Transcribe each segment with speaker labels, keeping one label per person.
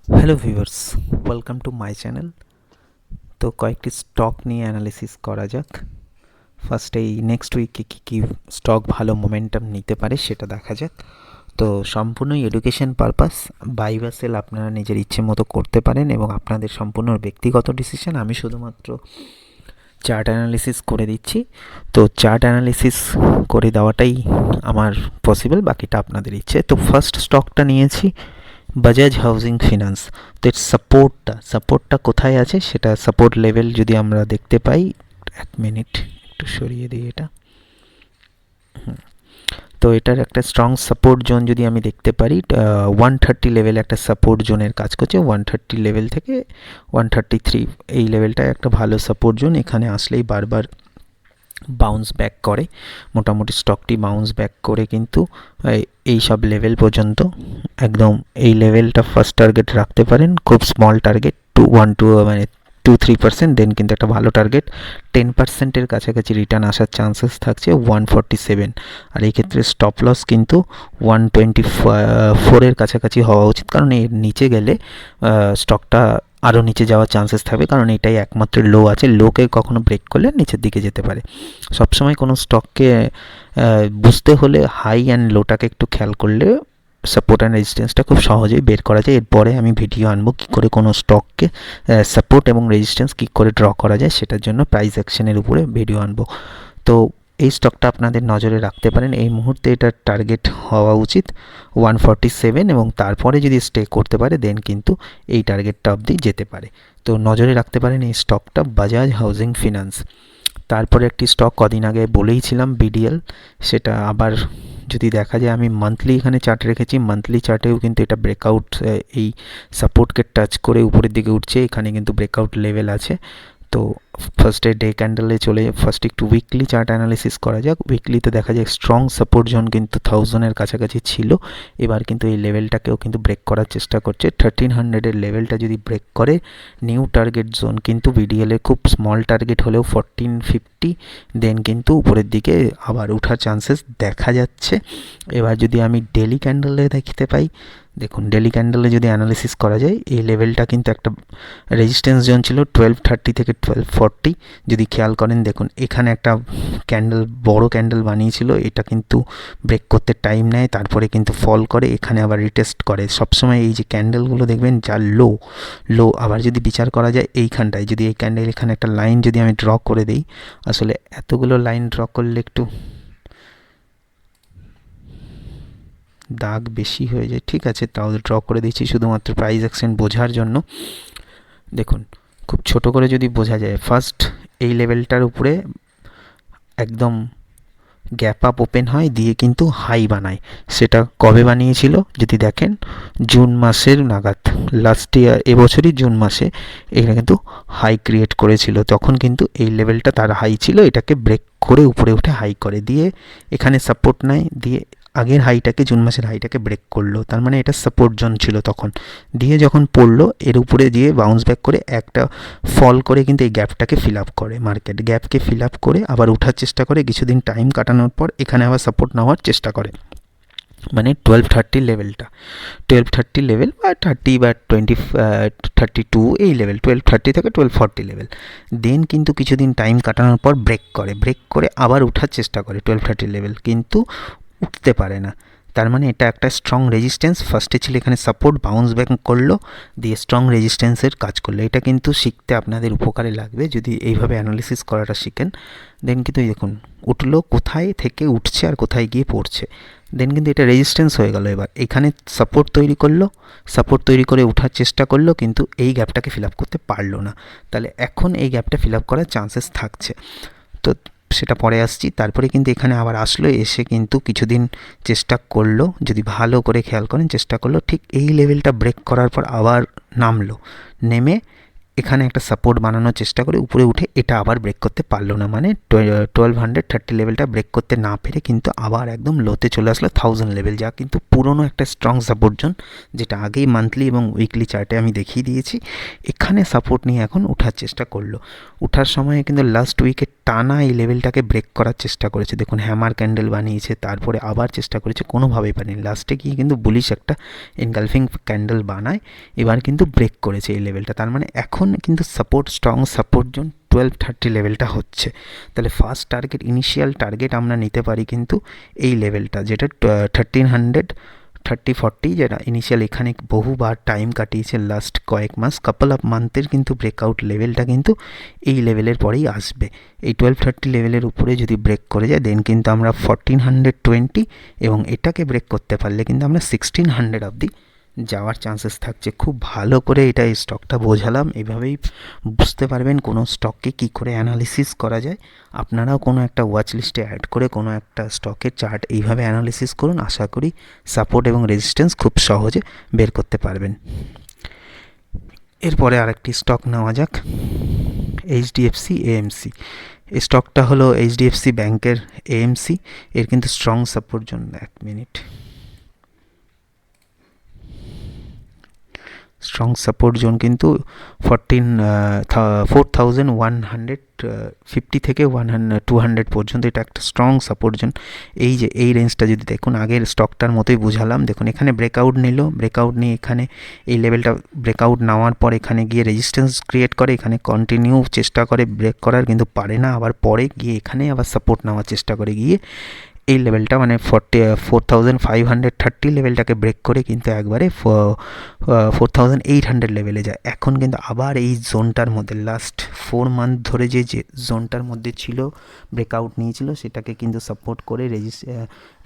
Speaker 1: Hello viewers, welcome to my channel. তো কয়েকটি stock নিয়ে অ্যানালিসিস করা যাক। ফার্স্ট এই নেক্সট উইকে কী কী স্টক ভালো মোমেন্টাম নিতে পারে সেটা দেখা যাক। তো সম্পূর্ণই এডুকেশন পারপাস, বাই বা সেল আপনারা নিজের ইচ্ছে মতো করতে পারেন এবং আপনাদের সম্পূর্ণ ব্যক্তিগত ডিসিশন। আমি শুধুমাত্র চার্ট অ্যানালিসিস করে দিচ্ছি। তো চার্ট অ্যানালিসিস করে দেওয়াটাই আমার পসিবল, বাকিটা আপনাদের ইচ্ছে। তো ফার্স্ট স্টকটা নিয়েছি বাজাজ হাউজিং ফিনান্স। তো এর সাপোর্টটা কোথায় আছে সেটা সাপোর্ট লেভেল যদি আমরা দেখতে পাই, এক মিনিট একটু সরিয়ে দিই এটা। তো এটার একটা স্ট্রং সাপোর্ট জোন যদি আমি দেখতে পারি, 130 লেভেল একটা সাপোর্ট জোনের কাজ করছে। 130 লেভেল থেকে 133 এই লেভেলটা একটা ভালো সাপোর্ট জোন। এখানে আসলেই বারবার বাউন্স ব্যাক করে, মোটামুটি স্টকটি বাউন্স ব্যাক করে কিন্তু এই সব লেভেল পর্যন্ত একদম এই লেভেলটা ফার্স্ট টার্গেট রাখতে পারেন। খুব স্মল টার্গেট, 2 মানে 2-3%, দেন কিন্তু একটা ভালো টার্গেট 10%-এর কাছাকাছি রিটার্ন আসার চান্সেস থাকছে 147। আর এই ক্ষেত্রে স্টপ লস কিন্তু 124-এর কাছাকাছি হওয়া উচিত, কারণ এর নিচে গেলে স্টকটা আরও নিচে যাওয়ার চান্সেস থাকবে, কারণ এটাই একমাত্র লো আছে। লোকে কখনো ব্রেক করলে নিচের দিকে যেতে পারে। সবসময় কোনো স্টককে বুঝতে হলে হাই অ্যান্ড লোটাকে একটু খেয়াল করলে সাপোর্ট অ্যান্ড রেজিস্ট্যান্সটা খুব সহজেই বের করা যায়। এরপরে আমি ভিডিও আনবো কী করে কোনো স্টককে সাপোর্ট এবং রেজিস্ট্যান্স কী করে ড্র করা যায়, সেটার জন্য প্রাইস অ্যাকশনের উপরে ভিডিও আনবো। তো এই স্টকটা আপনাদের নজরে রাখতে পারেন। এই মুহূর্তে এটার টার্গেট হওয়া উচিত 147, এবং তারপরে যদি স্টে করতে পারে দেন কিন্তু এই টার্গেটটা অবধি যেতে পারে। তো নজরে রাখতে পারেন এই স্টকটা, বাজাজ হাউজিং ফিনান্স। তারপরে একটি স্টক কদিন আগে বলেইছিলাম, বিডিএল। সেটা আবার যদি দেখা যায়, আমি মান্থলি এখানে চার্ট রেখেছি, মান্থলি চার্টেও কিন্তু এটা ব্রেকআউট, এই সাপোর্টকে টাচ করে উপরের দিকে উঠছে। এখানে কিন্তু ব্রেকআউট লেভেল আছে। তো ফার্স্টে ডে ক্যান্ডেলে চলে ফার্স্ট একটু উইকলি চার্ট অ্যানালিসিস করা যাক। উইকলিতে দেখা যায় স্ট্রং সাপোর্ট জোন কিন্তু 1000-এর কাছাকাছি ছিল। এবার কিন্তু এই লেভেলটাকেও কিন্তু ব্রেক করার চেষ্টা করছে। 1300-এর লেভেলটা যদি ব্রেক করে, নিউ টার্গেট জোন কিন্তু বিডিএল এর খুব স্মল টার্গেট হলেও 1450, দেন কিন্তু উপরের দিকে আবার ওঠার চান্সেস দেখা যাচ্ছে। এবার যদি আমি ডেলি ক্যান্ডেলে দেখতে পাই, দেখুন ডেলি ক্যান্ডেলে যদি অ্যানালিসিস করা যায়, এই লেভেলটা কিন্তু একটা রেজিস্ট্যান্স জোন ছিল 1230 থেকে 1240। যদি খেয়াল করেন, দেখুন এখানে একটা ক্যান্ডেল, বড় ক্যান্ডেল বানিয়েছিল, এটা কিন্তু ব্রেক করতে টাইম নেয়, তারপরে কিন্তু ফল করে, এখানে আবার রিটেস্ট করে। সবসময় এই যে ক্যান্ডেলগুলো দেখবেন যা লো আবার যদি বিচার করা যায় এইখানটায়, যদি এই ক্যান্ডেল এখানে একটা লাইন যদি আমি ড্র করে দিই, আসলে এতগুলো লাইন ড্র করলে একটু দাগ বেশি হয়ে যায়, ঠিক আছে, তাও ড্র করে দিচ্ছি শুধুমাত্র প্রাইস অ্যাকশন বোঝার জন্য। দেখুন খুব ছোট করে যদি বোঝা যায়, ফার্স্ট এই লেভেলটার উপরে একদম গ্যাপ আপ ওপেন হয়, দিয়ে কিন্তু হাই বানায়। সেটা কবে বানিয়েছিল যদি দেখেন, জুন মাসের নাগাদ, লাস্ট ইয়ার, এবছরই জুন মাসে এখানে কিন্তু হাই ক্রিয়েট করেছিল। তখন কিন্তু এই লেভেলটা তার হাই ছিল, এটাকে ব্রেক করে উপরে উঠে হাই করে, দিয়ে এখানে সাপোর্ট নেয়, দিয়ে আগের হাইটাকে, জুন মাসের হাইটাকে ব্রেক করলো। তার মানে এটা সাপোর্ট জোন ছিল তখন, দিয়ে যখন পড়লো এর উপরে দিয়ে বাউন্স ব্যাক করে একটা ফল করে কিন্তু এই গ্যাপটাকে ফিল আপ করে, মার্কেট গ্যাপকে ফিল আপ করে আবার ওঠার চেষ্টা করে। কিছুদিন টাইম কাটানোর পর এখানে আবার সাপোর্ট নেওয়ার চেষ্টা করে, মানে 1230 লেভেলটা, 1230 লেভেল বা 30 বা 32 এই লেভেল, 1230 থেকে 1240 লেভেল। দেন কিন্তু কিছুদিন টাইম কাটানোর পর ব্রেক করে আবার ওঠার চেষ্টা করে 1230 লেভেল, কিন্তু উঠতে পারে না। তার মানে এটা একটা স্ট্রং রেজিস্ট্যান্স। ফার্স্টে ছিল এখানে সাপোর্ট, বাউন্স ব্যাক করলো, দিয়ে স্ট্রং রেজিস্ট্যান্সের কাজ করলো। এটা কিন্তু শিখতে আপনাদের উপকারে লাগবে যদি এইভাবে অ্যানালিসিস করাটা শিখেন। দেন কিন্তু দেখুন উঠলো, কোথায় থেকে উঠছে আর কোথায় গিয়ে পড়ছে, দেন কিন্তু এটা রেজিস্ট্যান্স হয়ে গেল। এবার এখানে সাপোর্ট তৈরি করলো, সাপোর্ট তৈরি করে ওঠার চেষ্টা করলো, কিন্তু এই গ্যাপটাকে ফিল আপ করতে পারলো না। তাহলে এখন এই গ্যাপটা ফিল আপ করার চান্সেস থাকছে, তো সেটা পরে আসছি। তারপরে কিন্তু এখানে আবার আসলো, এসে কিন্তু কিছুদিন চেষ্টা করলো, যদি ভালো করে খেয়াল করেন চেষ্টা করলো, ঠিক এই লেভেলটা ব্রেক করার পর আবার নামলো, নেমে এখানে একটা সাপোর্ট বানানোর চেষ্টা করে উপরে উঠে এটা আবার ব্রেক করতে পারলো না, মানে 1230 লেভেলটা ব্রেক করতে না পেরে কিন্তু আবার একদম লোতে চলে আসলো 1000 লেভেল, যা কিন্তু পুরনো একটা স্ট্রং সাপোর্ট জোন, যেটা আগেই মান্থলি এবং উইকলি চার্টে আমি দেখিয়ে দিয়েছি। এখানে সাপোর্ট নিয়ে এখন ওঠার চেষ্টা করলো। ওঠার সময় কিন্তু লাস্ট উইকে টানা এই লেভেলটাকে ব্রেক করার চেষ্টা করেছে, দেখুন হ্যামার ক্যান্ডেল বানিয়েছে, তারপরে আবার চেষ্টা করেছে, কোনোভাবেই পারেনি, লাস্টে গিয়ে কিন্তু বুলিশ একটা এনগালফিং ক্যান্ডেল বানায়, এবার কিন্তু ব্রেক করেছে এই লেভেলটা। তার মানে এখন কিন্তু সাপোর্ট, স্ট্রং সাপোর্ট জোন 1230 লেভেলটা হচ্ছে। তাহলে ফার্স্ট টার্গেট, ইনিশিয়াল টার্গেট আমরা নিতে পারি কিন্তু এই লেভেলটা, যেটা 1330-40, যেটা ইনিশিয়াল এখানে বহুবার টাইম কাটিয়েছে লাস্ট কয়েক মাস, কাপল অফ মান্থের কিন্তু ব্রেকআউট লেভেলটা কিন্তু এই লেভেলের পরেই আসবে। এই 1230 লেভেলের উপরে যদি ব্রেক করে যায় দেন কিন্তু আমরা 1420 এবং এটাকে ব্রেক করতে পারলে কিন্তু আমরা 1600 অবধি যাওয়ার চান্সেস থাকছে। খুব ভালো করে এটা এই স্টকটা বোঝালাম, এভাবেই বুঝতে পারবেন কোনো স্টককে কী করে অ্যানালিসিস করা যায়। আপনারাও কোনো একটা ওয়াচ লিস্টে অ্যাড করে কোনো একটা স্টকের চার্ট এইভাবে অ্যানালিসিস করুন, আশা করি সাপোর্ট এবং রেজিস্ট্যান্স খুব সহজে বের করতে পারবেন। এরপরে আরেকটি স্টক নেওয়া যাক, এইচডিএফসি এএমসি। এই স্টকটা হলো এইচডিএফসি ব্যাংকের এএমসি, এর কিন্তু strong support zone, 1 minute, strong support zone কিন্তু 4150 থেকে 200 পর্যন্ত, এটা একটা স্ট্রং সাপোর্ট জোন। এই যে এই রেঞ্জটা যদি দেখুন, আগের স্টকটার মতোই বুঝালাম, দেখুন এখানে ব্রেকআউট নিল, ব্রেকআউট নিয়ে এখানে এই লেভেলটা ব্রেকআউট নেওয়ার পর এখানে গিয়ে রেজিস্ট্যান্স ক্রিয়েট করে, এখানে কন্টিনিউ চেষ্টা করে ব্রেক করার, কিন্তু পারে না, আবার পরে গিয়ে এখানে আবার সাপোর্ট নেওয়ার চেষ্টা করে, গিয়ে এই লেভেলটা মানে 4530 লেভেলটাকে ব্রেক করে কিন্তু একবারে 4800 লেভেলে যায়। এখন কিন্তু আবার এই জোনটার মধ্যে লাস্ট 4 মান্থ ধরে যে জোনটার মধ্যে ছিল, ব্রেকআউট নিয়েছিল, সেটাকে কিন্তু সাপোর্ট করে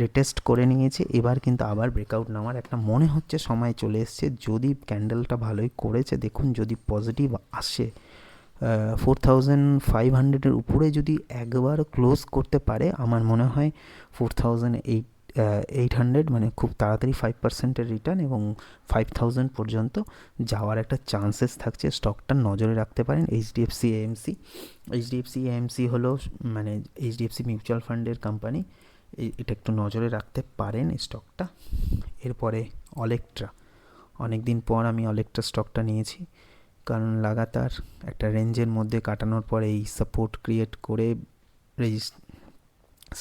Speaker 1: রিটেস্ট করে নিয়েছে। এবার কিন্তু আবার ব্রেকআউট নেওয়ার একটা মনে হচ্ছে সময় চলে এসছে, যদি ক্যান্ডেলটা ভালোই করেছে, দেখুন যদি পজিটিভ আসে 4500-এর উপরে যদি একবার ক্লোজ করতে পারে, আমার মনে হয় 4800 মানে খুব তাড়াতাড়ি 5%-এর রিটার্ন এবং 5000 পর্যন্ত যাওয়ার একটা চান্সেস থাকছে। স্টকটা নজরে রাখতে পারেন, এইচডিএফসি এএমসি। এইচডিএফসি এএমসি হলো মানে এইচডিএফসি মিউচুয়াল ফান্ডের কোম্পানি, এটা একটু নজরে রাখতে পারেন এই স্টকটা। এরপরে অলেক্ট্রা, অনেক দিন পর আমি অলেক্ট্রা স্টকটা নিয়েছি, কারণ লাগাতার একটা রেঞ্জের মধ্যে কাটানোর পর এই সাপোর্ট ক্রিয়েট করে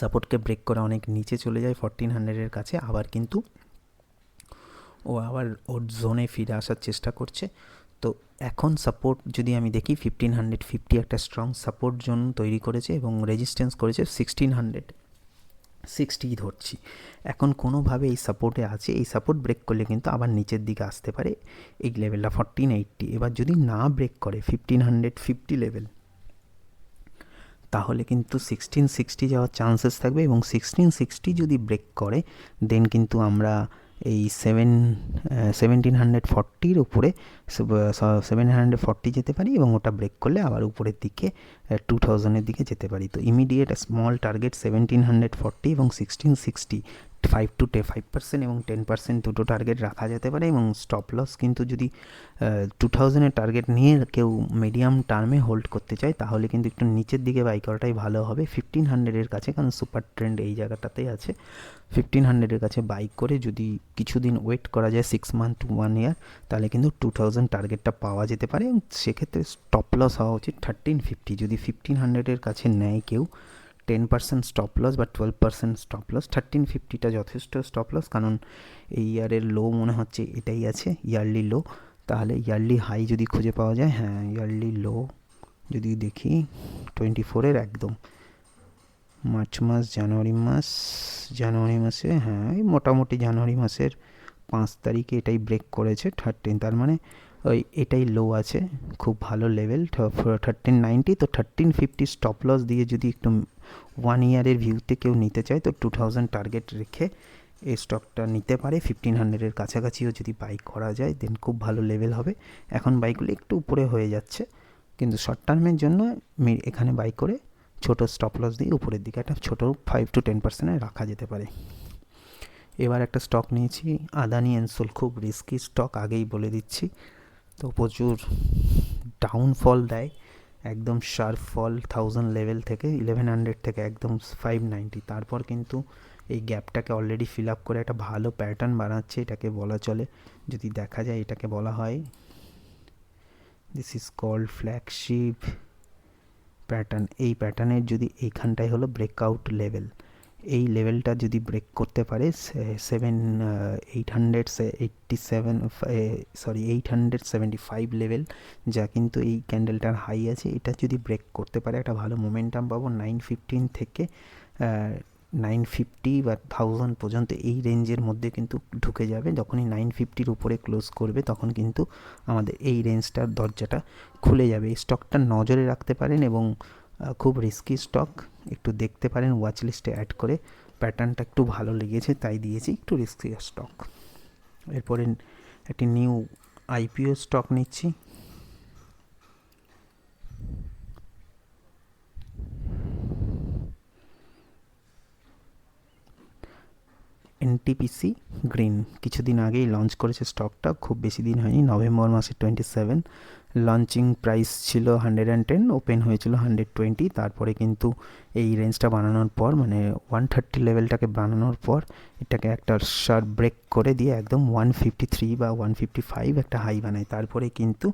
Speaker 1: সাপোর্টকে ব্রেক করে অনেক নিচে চলে যায় 1400-এর কাছে, আবার কিন্তু ও আবার ওর জোনে ফিরে আসার চেষ্টা করছে। তো এখন সাপোর্ট যদি আমি দেখি 1550 একটা স্ট্রং সাপোর্ট জোন তৈরি করেছে এবং রেজিস্ট্যান্স করেছে 1660 ধরছি। এখন কোনোভাবে এই সাপোর্টে আছে, এই সাপোর্ট ব্রেক করলে কিন্তু আবার নিচের দিকে আসতে পারে এই লেভেলটা 1480। এবার যদি না ব্রেক করে 1550 লেভেল, তাহলে কিন্তু 1660 যাওয়ার চান্সেস থাকবে, এবং 1660 যদি ব্রেক করে দেন কিন্তু আমরা এই 1740-র উপরে 740 যেতে পারি, এবং ওটা ব্রেক করলে আবার উপরের দিকে 2000-এর দিকে যেতে পারি। তো ইমিডিয়েট স্মল টার্গেট 1740 এবং 1660, 5% এবং 10% দুটো টার্গেট রাখা যেতে পারে, এবং স্টপ লস কিন্তু যদি 2000-এর টার্গেট নিয়ে কেউ মিডিয়াম টার্মে হোল্ড করতে চায়, তাহলে কিন্তু একটু নিচের দিকে বাই করাটাই ভালো হবে 1500-এর কাছে, কারণ সুপার ট্রেন্ড এই জায়গাটাতেই আছে। 1500-এর কাছে বাই করে যদি কিছুদিন ওয়েট করা যায় 6 মান্থ টু 1 ইয়ার, তাহলে কিন্তু 2000 টার্গেটটা পাওয়া যেতে পারে, এবং সেক্ষেত্রে স্টপ লস হওয়া উচিত 1350। যদি 1500-এর কাছে নেয় কেউ 10% স্টপ লস বা 12% স্টপ লস, 1350টা যথেষ্ট স্টপ লস, কারণ এই ইয়ারের লো মনে হচ্ছে এটাই আছে, ইয়ারলি লো। তাহলে ইয়ারলি হাই যদি খুঁজে পাওয়া যায়, হ্যাঁ ইয়ারলি লো যদি দেখি 24-এর একদম মার্চ মাস, জানুয়ারি মাসে, হ্যাঁ এই মোটামুটি জানুয়ারি মাসের 5 তারিখে এটাই ব্রেক করেছে 13, তার মানে ওই এটাই লো আছে, খুব ভালো লেভেল 1390। তো 1350 স্টপ লস দিয়ে যদি একটু 1 ইয়ারের ভিউতে কেউ নিতে চায়, তো 2000 টার্গেট রেখে এই স্টকটা নিতে পারে। 1500-এর কাছাকাছিও যদি বাই করা যায় দেন খুব ভালো লেভেল হবে। এখন বাইকগুলো একটু উপরে হয়ে যাচ্ছে, কিন্তু শর্ট টার্মের জন্য এখানে বাই করে ছোট স্টপ লস দিয়ে উপরের দিকে একটা ছোটো 5-10% রাখা যেতে পারে। এবার একটা স্টক নিয়েছি আদানি এনসোল, খুব রিস্কি স্টক, আগেই বলে দিচ্ছি। তো প্রচুর ডাউনফল দেয়, একদম শার্প ফল 1000 লেভেল থেকে 1100 থেকে একদম 590, তারপর কিন্তু এই গ্যাপটাকে অলরেডি ফিল আপ করে একটা ভালো প্যাটার্ন বানাচ্ছে, এটাকে বলা চলে। যদি দেখা যায় এটাকে বলা হয়, this is called flagship pattern. এই প্যাটার্নের যদি এইখানটাই হলো ব্রেকআউট লেভেল, এই লেভেলটা যদি ব্রেক করতে পারে 875 লেভেল, যা কিন্তু এই ক্যান্ডেলটার হাই আছে, এটা যদি ব্রেক করতে পারে একটা ভালো মোমেন্টাম পাবো 915 থেকে 950 বা 1000 পর্যন্ত, এই রেঞ্জের মধ্যে কিন্তু ঢুকে যাবে। যখনই 950-র উপরে ক্লোজ করবে তখন কিন্তু আমাদের এই রেঞ্জটার দরজাটা খুলে যাবে। এই স্টকটা নজরে রাখতে পারেন এবং খুব রিস্কি স্টক, একটু দেখতে পারেন ওয়াচ লিস্টে অ্যাড করে। প্যাটার্নটা একটু ভালো লেগেছে তাই দিয়েছি, একটু রিস্কি স্টক। এরপরে একটি নিউ আইপিও স্টক নিচ্ছি, এনটিপিসি গ্রিন। কিছুদিন আগেই লঞ্চ করেছে স্টকটা, খুব বেশি দিন হয়নি, নভেম্বর মাসের 27 লঞ্চিং প্রাইস ছিল 110, ওপেন হয়েছিল 120। তারপরে কিন্তু এই রেঞ্জটা বানানোর পর, মানে 130 লেভেলটাকে বানানোর পর এটাকে একটা শার্প ব্রেক করে দিয়ে একদম 153 বা 155 একটা হাই বানায়। তারপরে কিন্তু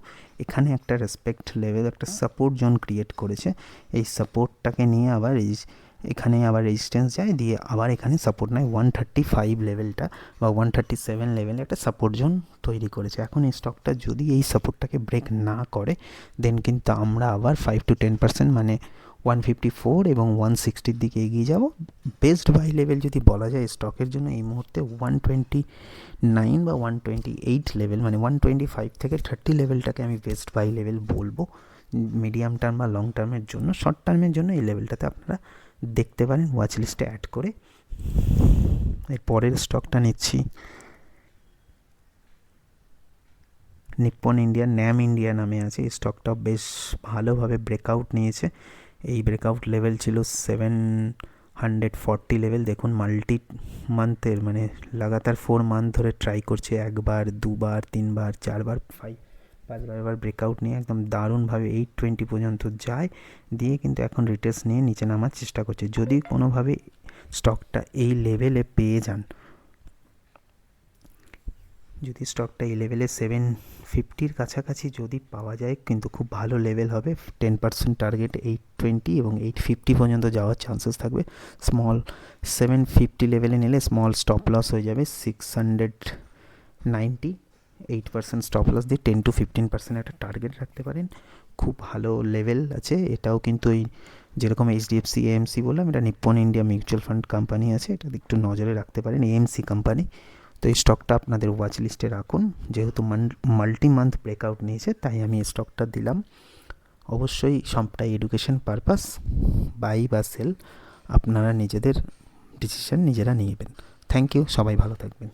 Speaker 1: এখানে একটা রেসপেক্ট লেভেল, একটা সাপোর্ট জোন ক্রিয়েট করেছে। এই সাপোর্টটাকে নিয়ে আবার এখানে আবার রেজিস্ট্যান্স যায়, দিয়ে আবার এখানে সাপোর্ট নেয় 135 লেভেলটা বা 137 লেভেলে একটা সাপোর্ট জোন তৈরি করেছে। এখন এই স্টকটা যদি এই সাপোর্টটাকে ব্রেক না করে, দেন কিন্তু আমরা আবার 5 to 10% মানে 154 এবং 160-র দিকে এগিয়ে যাব। বেস্ট বাই লেভেল যদি বলা যায় স্টকের জন্য এই মুহূর্তে 129 বা 128 লেভেল, মানে 125 থেকে 30 লেভেলটাকে আমি বেস্ট বাই লেভেল বলবো মিডিয়াম টার্ম বা লং টার্মের জন্য। শর্ট টার্মের জন্য এই লেভেলটাতে আপনারা দেখতে পারেন ওয়াচ লিস্টে অ্যাড করে। এর পরের স্টকটা নিচ্ছি নিপ্পন ইন্ডিয়া, ন্যাম ইন্ডিয়া নামে আছে। এই স্টকটা বেশ ভালোভাবে ব্রেকআউট নিয়েছে। এই ব্রেকআউট লেভেল ছিল 740 লেভেল। দেখুন মাল্টি মান্থের, মানে লাগাতার 4 মান্থ ধরে ট্রাই করছে, একবার, দুবার, তিনবার, চারবার, পাঁচবার ব্রেকআউট নিয়ে একদম দারুণভাবে 820 পর্যন্ত যায়, দিয়ে কিন্তু এখন রিটেস্ট নিয়ে নিচে নামার চেষ্টা করছে। যদি কোনোভাবে স্টকটা এই লেভেলে পেয়ে যান, যদি স্টকটা এই লেভেলে 750-র কাছাকাছি যদি পাওয়া যায়, কিন্তু খুব ভালো লেভেল হবে। 10% টার্গেট 820 এবং 850 পর্যন্ত যাওয়ার চান্সেস থাকবে। স্মল 750 লেভেলে নিলে স্মল স্টপ লস হয়ে যাবে 690, 8% স্টপ লস দিয়ে 10 to 15% একটা টার্গেট রাখতে পারেন। খুব ভালো লেভেল আছে। এটাও কিন্তু এই যেরকম এইচডিএফসি এএমসি বললাম, এটা Nippon India mutual fund company আছে, এটা একটু নজরে রাখতে পারেন, এএমসি কোম্পানি। তো এই স্টকটা আপনাদের ওয়াচ লিস্টে রাখুন। যেহেতু মাল্টি মান্থ ব্রেকআউট নিয়েছে তাই আমি এই স্টকটা দিলাম। অবশ্যই সবটাই এডুকেশন পারপাস, বাই বা সেল আপনারা নিজেদের ডিসিশন নিজেরা নিয়ে নেবেন। থ্যাংক ইউ, সবাই ভালো থাকবেন।